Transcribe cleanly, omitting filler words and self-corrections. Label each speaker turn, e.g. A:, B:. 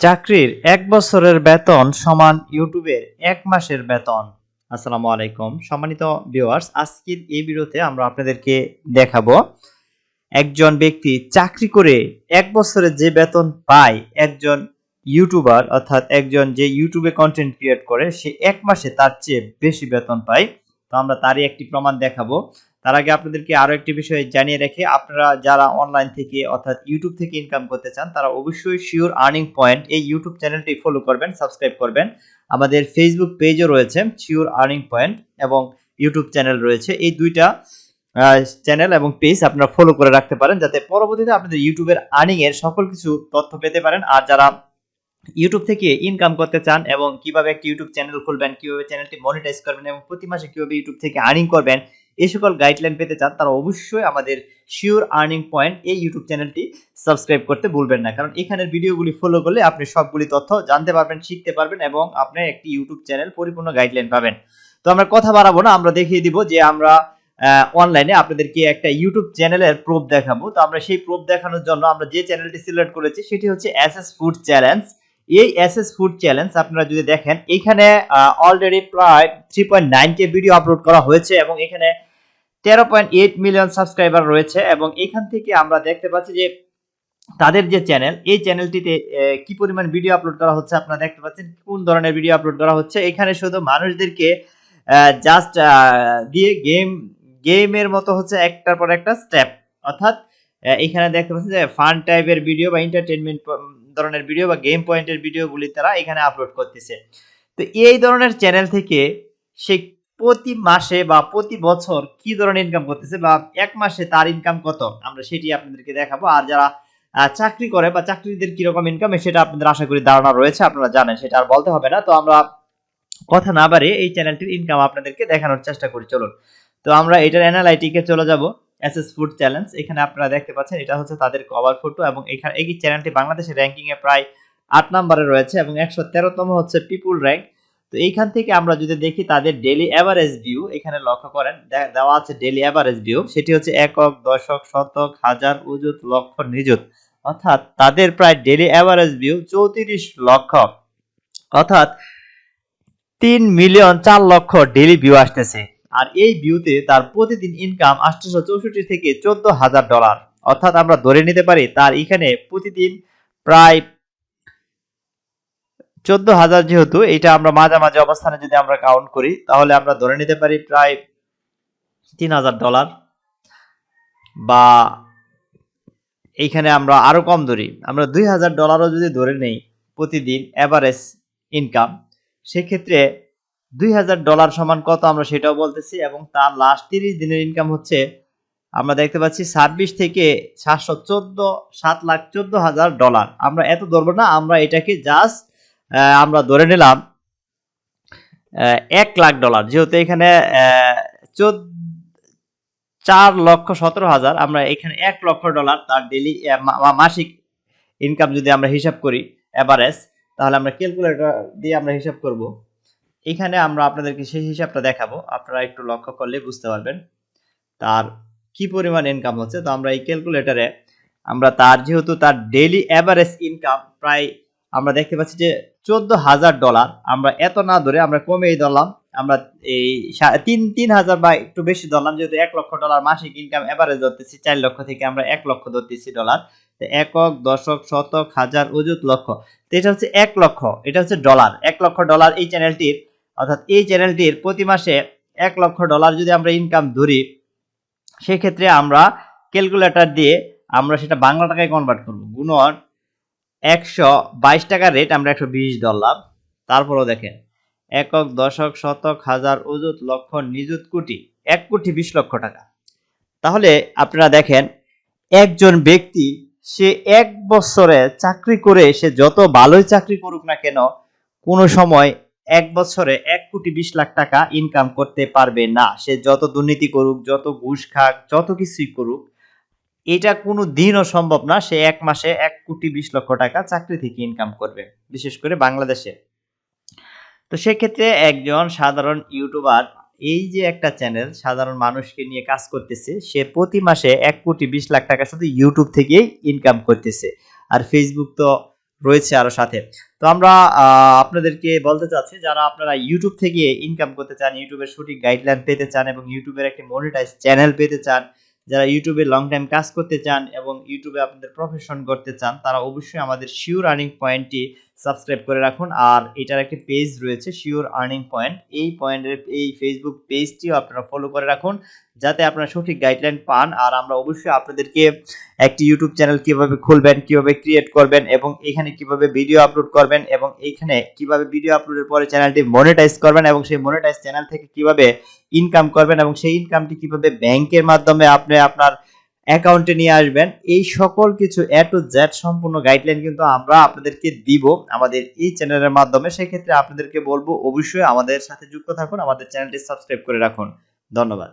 A: চাকরির ১ বছরের বেতন সমান ইউটিউবের ১ মাসের বেতন। আসসালামু আলাইকুম সম্মানিত ভিউয়ার্স, আজকের এই ভিডিওতে আমরা আপনাদেরকে দেখাবো একজন ব্যক্তি চাকরি করে ১ বছরে যে বেতন পায় একজন ইউটিউবার, অর্থাৎ একজন যে ইউটিউবে কন্টেন্ট ক্রিয়েট করে সে ১ মাসে তার চেয়ে বেশি বেতন পায়। তো আমরা তারই একটি প্রমাণ দেখাবো। তার আগে আপনাদেরকে আরো একটি বিষয় জানিয়ে রাখি, আপনারা যারা অনলাইন থেকে অর্থাৎ ইউটিউব থেকে ইনকাম করতে চান তারা অবশ্যই শিওর আর্নিং পয়েন্ট এই ইউটিউব চ্যানেলটি ফলো করবেন, সাবস্ক্রাইব করবেন। আমাদের ফেসবুক পেজও রয়েছে শিওর আর্নিং পয়েন্ট এবং ইউটিউব চ্যানেল রয়েছে। এই দুইটা চ্যানেল এবং পেজ আপনারা ফলো করে রাখতে পারেন যাতে পরবর্তীতে আপনাদের ইউটিউবের আর্নিং এর সকল কিছু তথ্য পেতে পারেন। আর যারা ইউটিউব থেকে ইনকাম করতে চান এবং কিভাবে একটি ইউটিউব চ্যানেল খুলবেন, কিভাবে চ্যানেলটি মনিটাইজ করবেন এবং প্রতি মাসে কিভাবে ইউটিউব থেকে আর্নিং করবেন, এই সকল গাইডলাইন পেতে চান তারা অবশ্যই আমাদের শিওর আর্নিং পয়েন্ট এই ইউটিউব চ্যানেলটি সাবস্ক্রাইব করতে ভুলবেন না, কারণ এখানের ভিডিওগুলি ফলো করলে আপনি সবগুলি তথ্য জানতে পারবেন, শিখতে পারবেন এবং আপনি একটি ইউটিউব চ্যানেল পরিপূর্ণ গাইডলাইন পাবেন। তো আমরা কথা বাড়াবো না, আমরা দেখিয়ে দিব যে আমরা অনলাইনে আপনাদেরকে একটা ইউটিউব চ্যানেলের প্রুফ দেখাবো। তো আমরা সেই প্রুফ দেখানোর জন্য আমরা যে চ্যানেলটি সিলেক্ট করেছি সেটি হচ্ছে এসএস ফুড চ্যালেঞ্জ। এই এসএস ফুড চ্যালেঞ্জ আপনারা যদি দেখেন এখানে অলরেডি প্রায় 3.9 কে ভিডিও আপলোড করা হয়েছে এবং এখানে 13.8 মিলিয়ন সাবস্ক্রাইবার রয়েছে এবং এখান থেকে আমরা দেখতে পাচ্ছি যে তাদের যে চ্যানেল, এই চ্যানেলটিতে কি পরিমাণ ভিডিও আপলোড করা হচ্ছে আপনারা দেখতে পাচ্ছেন, কোন ধরনের ভিডিও আপলোড করা হচ্ছে। এখানে শুধু মানুষদেরকে জাস্ট দিয়ে গেমের মতো হচ্ছে একটার পর একটা স্টেপ, অর্থাৎ এখানে দেখতে পাচ্ছেন যে ফান টাইপের ভিডিও বা এন্টারটেইনমেন্ট ধরনের ভিডিও বা গেম পয়েন্টের ভিডিওগুলি তারা এখানে আপলোড করতেছে। তো এই ধরনের চ্যানেল থেকে সে প্রতি মাসে বা প্রতি বছর কি ধরনের ইনকাম করতেছে বা ১ মাসে তার ইনকাম কত আমরা সেটি আপনাদেরকে দেখাবো। আর যারা চাকরি করে বা চাকরিদের কিরকম ইনকাম সেটা আপনাদের আশা করি ধারণা রয়েছে, আপনারা জানেন, সেটা আর বলতে হবে না। তো আমরা কথা না বাড়িয়ে এই চ্যানেলটির ইনকাম আপনাদেরকে দেখানোর চেষ্টা করি, চলুন। তো আমরা এটার অ্যানালাইটিকে চলে যাব। এসএস ফুড চ্যালেঞ্জ, এখানে আপনারা দেখতে পাচ্ছেন এটা হচ্ছে তাদের কভার ফটো এবং এখানে এই চ্যানেলটি বাংলাদেশের র্যাঙ্কিং এ প্রায় 8 নম্বরে রয়েছে এবং 113তম হচ্ছে পিপুল র্যাঙ্ক। তো এইখান থেকে আমরা যদি দেখি তাদের ডেইলি এভারেজ ভিউ এখানে লক্ষ্য করেন দেওয়া আছে ডেইলি এভারেজ ভিউ, সেটি হচ্ছে একক, দশক, শতক, হাজার, অযুত, লক্ষ, নিযুত, অর্থাৎ তাদের প্রায় ডেইলি এভারেজ ভিউ 34 লক্ষ, অর্থাৎ 3,04,00,000 ডেইলি ভিউ আসতেছে। আর এই ভিউতে তার প্রতিদিন ইনকাম 864 থেকে $14,000, অর্থাৎ আমরা ধরে নিতে পারি তার এখানে প্রতিদিন প্রায় 14,000, যেহেতু এটা আমরা মাঝামাঝি অবস্থানে যদি আমরা কাউন্ট করি তাহলে আমরা ধরে নিতে পারি প্রায় $3,000, বা এইখানে আমরা আরো কম ধরি, আমরা $2,000ও যদি ধরে নেই প্রতিদিন এভারেজ ইনকাম, সেক্ষেত্রে $2,000 সমান কত আমরা সেটাও বলতেছি এবং তার লাস্ট 30 দিনের ইনকাম হচ্ছে আমরা দেখতে পাচ্ছি 26 থেকে 7,14,000 আমরা এত ধরবো না, আমরা এটাকে জাস্ট আমরা ধরে নিলাম $1,00,000, যেহেতু এখানে 4,17,000, আমরা এখানে $1,00,000 তার ডেইলি মাসিক ইনকাম যদি আমরা হিসাব করি এভারেজ, তাহলে আমরা ক্যালকুলেটর দিয়ে আমরা হিসাব করব। এখানে আমরা আপনাদেরকে সেই হিসাবটা দেখাবো, আপনারা একটু লক্ষ্য করলে বুঝতে পারবেন তার কি পরিমাণ ইনকাম হচ্ছে। তো আমরা এই ক্যালকুলেটরে আমরা তার যেহেতু তার ডেইলি এভারেজ ইনকাম প্রায় আমরা দেখতে পাচ্ছি যে $14,000, আমরা এত না ধরে আমরা কমেই ধরলাম, আমরা এই 3,000 বা একটু বেশি ধরলাম, যেহেতু $1,00,000 মাসিক ইনকাম এভারেজ ধরতেছি, 4 লক্ষ থেকে আমরা 1 লক্ষ ধরতেছি ডলার। একক, দশক, শতক, হাজার, অযুত, লক্ষ, তো এটা হচ্ছে 1 লক্ষ, এটা হচ্ছে ডলার। $1,00,000 এই চ্যানেলটির, অর্থাৎ এই চ্যানেলটির প্রতি মাসে $1,00,000 যদি আমরা ইনকাম ধরি, সেক্ষেত্রে আমরা ক্যালকুলেটর দিয়ে আমরা সেটা বাংলা টাকায় কনভার্ট করব, গুণন 122 টাকার রেট আমরা 120 ধরলাম। তারপরও দেখেন একক, দশক, শতক, হাজার, অযুত, লক্ষ, নিযুত, কোটি, 1,20,00,000 টাকা। তাহলে আপনারা দেখেন একজন ব্যক্তি সে 1 বছরে চাকরি করে, সে যত ভালোই চাকরি করুক না কেন, কোনো সময় 1 বছরে 1,20,00,000 টাকা ইনকাম করতে পারবে না। সে যত দুর্নীতি করুক, যত ঘুষ খাক, যত কিছুই করুক, এটা কোনো দিনও সম্ভব না সে 1 মাসে 1,20,00,000 টাকা চাকরি থেকে ইনকাম করবে, বিশেষ করে বাংলাদেশে। তো সেক্ষেত্রে একজন সাধারণ ইউটিউবার এই যে একটা চ্যানেল সাধারণ মানুষকে নিয়ে কাজ করতেছে, সে প্রতি মাসে 1,20,00,000 টাকা শুধু ইউটিউব থেকেই ইনকাম করতেছে। আর ফেসবুক তো রয়েছে আরো সাথে। তো আমরা আপনাদেরকে বলতে চাচ্ছি, যারা আপনারা YouTube থেকে ইনকাম করতে চান, YouTube এর সঠিক গাইডলাইন পেতে চান এবং YouTube এর একটি মনিটাইজ চ্যানেল পেতে চান, যারা YouTube এ লং টাইম কাজ করতে চান এবং YouTube এ আপনাদের প্রফেশন গড়তে চান, তারা অবশ্যই আমাদের শিওর আর্নিং পয়েন্টটি সাবস্ক্রাইব করে রাখুন। আর এটার একটি পেজ রয়েছে শিওর আর্নিং পয়েন্ট। এই পয়েন্টের এই ফেসবুক পেজটিও আপনারা ফলো করে রাখুন, যাতে আপনারা সঠিক গাইডলাইন পান। আর আমরা অবশ্যই আপনাদেরকে একটি ইউটিউব চ্যানেল কিভাবে খুলবেন, কিভাবে ক্রিয়েট করবেন এবং এখানে কিভাবে ভিডিও আপলোড করবেন এবং এইখানে কিভাবে ভিডিও আপলোডের পরে চ্যানেলটি মনিটাইজ করবেন এবং সেই মনিটাইজ চ্যানেল থেকে কিভাবে ইনকাম করবেন এবং সেই ইনকামটি কিভাবে ব্যাংকের মাধ্যমে আপনি আপনার অ্যাকাউন্টে নিয়ে আসবেন, এই সকল কিছু A to Z সম্পূর্ণ গাইডলাইন কিন্তু আমরা আপনাদেরকে দিব আমাদের এই চ্যানেলের মাধ্যমে। সেক্ষেত্রে আপনাদেরকে বলবো অবশ্যই আমাদের সাথে যুক্ত থাকুন, আমাদের চ্যানেলটি সাবস্ক্রাইব করে রাখুন। ধন্যবাদ।